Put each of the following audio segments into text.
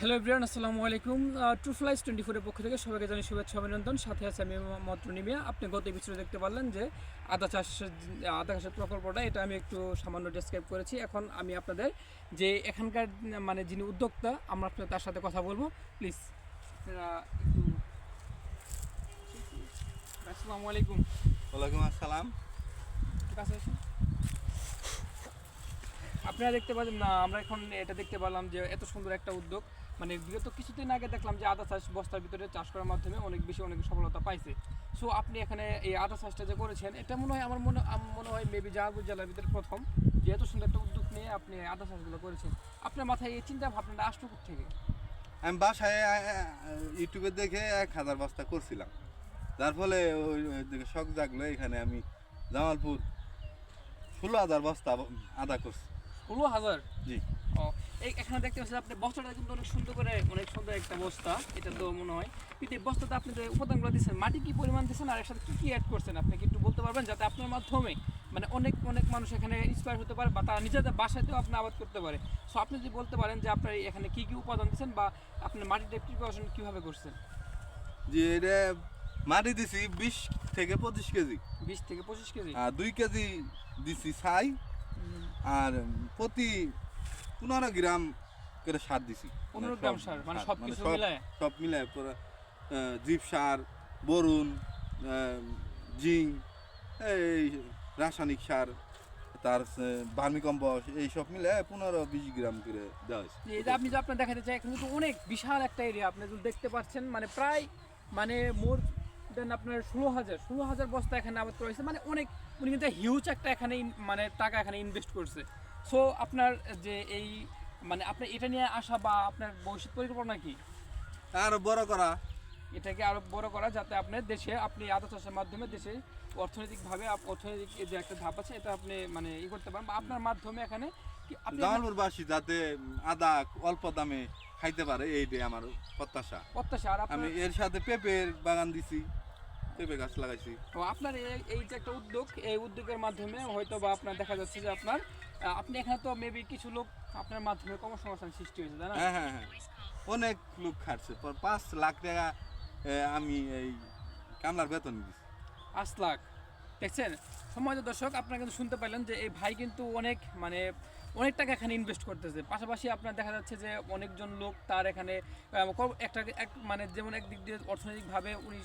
Hello everyone, আসসালামু আলাইকুম। True flies 24 এর পক্ষ থেকে সবাইকে জানাই শুভেচ্ছা অভিনন্দন। সাথে আছে আমি মোহাম্মদ রুনিমিয়া। আপনি গত এপিসোডে দেখতে পারলেন যে আদা চাষের প্রকল্পটা, এটা আমি একটু সামান্য ডেসক্রাইব করেছি। এখন আমি আপনাদের যে এখানকার মানে যিনি উদ্যোক্তা, আমরা আপনাদের তার সাথে কথা বলবো। প্লিজ আপনারা একটু। আসসালামু আলাইকুম। ওয়ালাইকুম আসসালাম। কাছে আসুন। আপনারা দেখতে পাচ্ছেন না, আমরা এখন এটা দেখতে পেলাম যে এত সুন্দর একটা উদ্যোগ। মানে বিগত কিছুদিন আগে দেখলাম যে আদা চাষ বস্তার ভিতরে চাষ করার মাধ্যমে অনেক সফলতা পাইছে। সো আপনি এখানে এই আদা চাষটা যে করেছেন, এটা মনে হয় আমার মনে হয় মেবি জাহাঙ্গীর জেলার ভিতরে প্রথম যে এত সুন্দর একটা উদ্যোগ নিয়ে আপনি আদা চাষগুলো করেছেন। আপনার মাথায় এই চিন্তা ভাবনাটা আসলো থেকে? আমি বাসায় ইউটিউবে দেখে 1000 বস্তা করছিলাম, যার ফলে ওই দিকে শখ জাগলো। এখানে আমি জামালপুর 16,000 বস্তা আদা করছি। 16,000? জি। ও, এখানে দেখতে পাচ্ছেন আপনি বস্তাটা কিন্তু অনেক সুন্দর করে, অনেক সুন্দর একটা বস্তা। এটা তো মনে হয় কিন্তু এই বস্তাতে আপনি যে উপাদানগুলো দিচ্ছেন, মাটি কি পরিমাণ দিচ্ছেন আর এর সাথে কী কী অ্যাড করছেন, আপনি কি একটু বলতে পারবেন, যাতে আপনার মাধ্যমে মানে অনেক অনেক মানুষ এখানে ইন্সপায়ার হতে পারে বা তারা নিজেদের বাসাতেও আপনি আবাদ করতে পারে। সো আপনি যদি বলতে পারেন যে আপনার এখানে কী কী উপাদান দিচ্ছেন বা আপনার মাটিটা প্রিপারেশন কীভাবে করছেন। যে এটা মাটি দিছি 20 থেকে 25 কেজি। 20 থেকে 25 কেজি? আর 2 কেজি দিছি ছাই, আর প্রতি 15 গ্রাম করে সার দিছি। 15 গ্রাম সার মানে সব কিছু মিলায়? সব মিলায় পরে জীব সার, বরুণ, জিঙ্ক, এই রাসায়নিক সার, তার ভার্মি কম্পোস্ট, এইসব মিলে 15-20 গ্রাম করে দেওয়া হয়েছে। এটা আপনি যে আপনার দেখাতে চাই, এখানে তো অনেক বিশাল একটা এরিয়া আপনি যদি দেখতে পাচ্ছেন, মানে প্রায় মানে মোর দেন আপনার 16,000 বস্তা এখানে আবাদ করা হয়েছে। মানে অনেক, উনি কিন্তু হিউজ একটা এখানে মানে টাকা এখানে ইনভেস্ট করছে। সো আপনার যে এই মানে আপনার এটা নিয়ে আসা বা আপনার ভবিষ্যৎ পরিকল্পনা কি? আরো বড় করা, এটাকে আরো বড় করা, যাতে আপনার দেশে আপনি আদা চাষের মাধ্যমে দেশে অর্থনৈতিক যে একটা ধাপ আছে, এটা আপনি মানে করতে পারেন বা আপনার মাধ্যমে এখানে জামালপুরবাসী যাতে আদা অল্প দামে খাইতে পারে, এইটাই আমার প্রত্যাশা। আর আমি এর সাথে পেঁপের বাগান দিছি, পেঁপে গাছ লাগাইছি। তো আপনার এই যে একটা উদ্যোগ, এই উদ্যোগের মাধ্যমে হয়তো বা আপনার দেখা যাচ্ছে যে আপনার আপনি এখানে তো মেবি কিছু লোক আপনার মাধ্যমে কর্মসংস্থান সৃষ্টি হয়েছে, তাই না? হ্যাঁ হ্যাঁ হ্যাঁ, অনেক লোক খাটছে। 5 লাখ টাকা আমি এই কামলার বেতন দিছি। 5 লাখ! দেখছেন সম্মানিত দর্শক, আপনারা কিন্তু শুনতে পারলেন যে এই ভাই কিন্তু অনেক মানে অনেক টাকা এখানে ইনভেস্ট করতেছে। পাশাপাশি আপনার দেখা যাচ্ছে যে অনেকজন লোক তার এখানে মানে যেমন একদিক দিয়ে অর্থনৈতিকভাবে উনি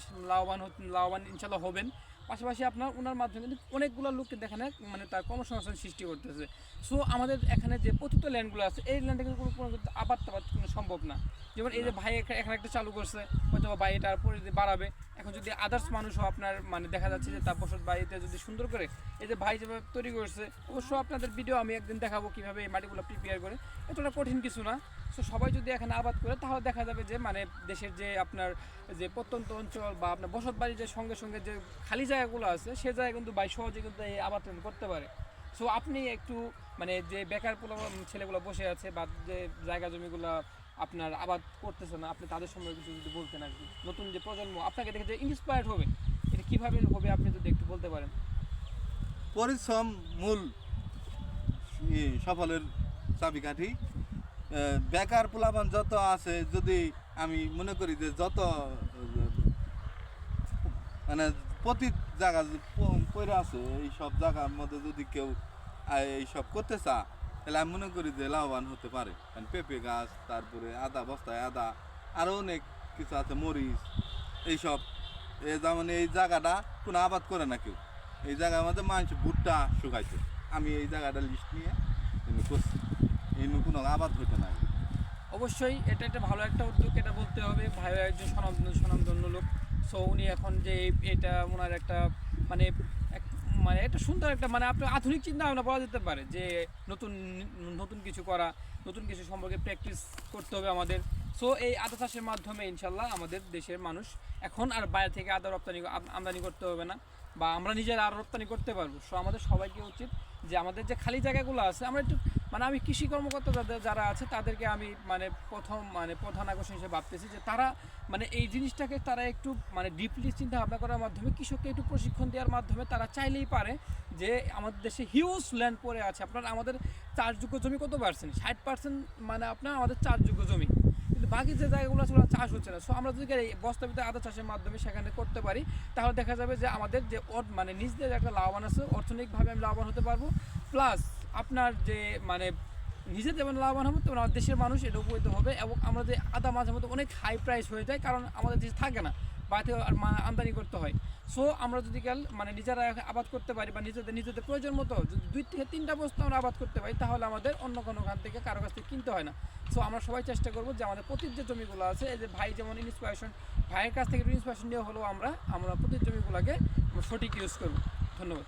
লাভবান ইনশাল্লাহ হবেন। পাশাপাশি আপনার ওনার মাধ্যমে কিন্তু অনেকগুলো লোক কিন্তু এখানে মানে তার কর্মসংস্থান সৃষ্টি করতেছে। সো আমাদের এখানে যে পতিত ল্যান্ডগুলো আছে, এই ল্যান্ডে কিন্তু কোনো আবাদ কোনো সম্ভব না। যেমন এই যে ভাই এখানে একটা চালু করছে, হয়তো ভাই এটার পরিধি বাড়াবে। এখন যদি আদার্স মানুষও আপনার মানে দেখা যাচ্ছে যে তার বসত বাড়িতে যদি সুন্দর করে এই যে ভাই যেভাবে তৈরি করছে, অবশ্য আপনাদের ভিডিও আমি একদিন দেখাবো কীভাবে এই মাটিগুলো প্রিপেয়ার করে। এতটা কঠিন কিছু না। সো সবাই যদি এখানে আবাদ করে, তাহলে দেখা যাবে যে মানে দেশের যে আপনার যে প্রত্যন্ত অঞ্চল বা আপনার বসত বাড়ির যে সঙ্গে সঙ্গে যে খালি জায়গাগুলো আছে, সে জায়গায় কিন্তু ভাই সহজে কিন্তু এই আবাদ করতে পারে। সো আপনি একটু মানে যে বেকার ছেলেগুলো বসে আছে বা যে জায়গা জমিগুলো আপনার আবাদ করতেছে না, আপনি তাদের সম্পর্কে কিছু যদি বলতেন আর কি, নতুন যে প্রজন্ম আপনাকে দেখে যে ইন্সপায়ার্ড হবে, এটা কীভাবে হবে আপনি যদি একটু বলতে পারেন। পরিশ্রম মূল সফলের চাবিকাঠি। বেকার পোলাপান যত আছে, যদি আমি মনে করি যে যত মানে প্রতি জায়গা পড়ে আছে, এই সব জায়গার মধ্যে যদি কেউ এইসব করতে চা, তাহলে আমি মনে করি যে লাভবান হতে পারে। কারণ পেঁপে গাছ, তারপরে আদা, বস্তায় আদা, আরও অনেক কিছু আছে, মরিচ, এইসব। যেমন এই জায়গাটা কোনো আবাদ করে না কেউ, এই জায়গার মধ্যে মানুষ ভুট্টা শুকাইছে, আমি এই জায়গাটা লিস্ট নিয়ে করছি, এই কোনো আবাদ হইতে না। অবশ্যই এটা একটা ভালো একটা উদ্যোগ, এটা বলতে হবে। ভাই একজন স্বনামধন্য লোক। সো উনি এখন যে এটা ওনার একটা মানে মানে একটা সুন্দর একটা মানে আপনার আধুনিক চিন্তা ভাবনা বলা যেতে পারে, যে নতুন নতুন কিছু করা, নতুন কিছু সম্পর্কে প্র্যাকটিস করতে হবে আমাদের। সো এই আদা চাষের মাধ্যমে ইনশাল্লাহ আমাদের দেশের মানুষ এখন আর বাইরে থেকে আদা আমদানি করতে হবে না, বা আমরা নিজেরা আর রপ্তানি করতে পারবো। সো আমাদের সবাইকে উচিত যে আমাদের যে খালি জায়গাগুলো আছে, আমরা একটু মানে আমি কৃষি কর্মকর্তা যারা আছে তাদেরকে আমি মানে প্রধান আকর্ষণ হিসেবে ভাবতেছি যে তারা মানে এই জিনিসটাকে তারা একটু মানে ডিপলি চিন্তা ভাবনা করার মাধ্যমে, কৃষককে একটু প্রশিক্ষণ দেওয়ার মাধ্যমে তারা চাইলেই পারে যে আমাদের দেশে হিউজ ল্যান্ড পড়ে আছে। আপনার আমাদের চাষযোগ্য জমি কত %? 60% মানে আপনার আমাদের চাষযোগ্য জমি। কিন্তু বাকি যে জায়গাগুলো আছে ওগুলো চাষ হচ্ছে না। সো আমরা যদি এই বস্তা ভিতরে আদা চাষের মাধ্যমে সেখানে করতে পারি, তাহলে দেখা যাবে যে আমাদের যে মানে নিজেদের একটা লাভবান আছে, অর্থনৈতিকভাবে আমি লাভবান হতে পারবো, প্লাস আপনার যে মানে নিজে যেমন লাভবান হবে তেমন আমাদের দেশের মানুষ এটা উপকৃত হবে। এবং আমরা যে আদা মাঝে মধ্যে অনেক হাই প্রাইস হয়ে যায়, কারণ আমাদের দেশে থাকে না, বাইরে আমদানি করতে হয়। সো আমরা যদি মানে নিজেরা আবাদ করতে পারি বা নিজেদের প্রয়োজন মতো যদি 2 থেকে 3টা বস্তু আমরা আবাদ করতে পারি, তাহলে আমাদের অন্য কোনো খান থেকে কারো কাছ থেকে কিনতে হয় না। সো আমরা সবাই চেষ্টা করবো যে আমাদের প্রতির যে জমিগুলো আছে, এই যে ভাই যেমন ভাইয়ের কাছ থেকে ইন্সপিরেশন নিয়ে হলেও আমরা প্রতির জমিগুলোকে সঠিক ইউজ করবো। ধন্যবাদ।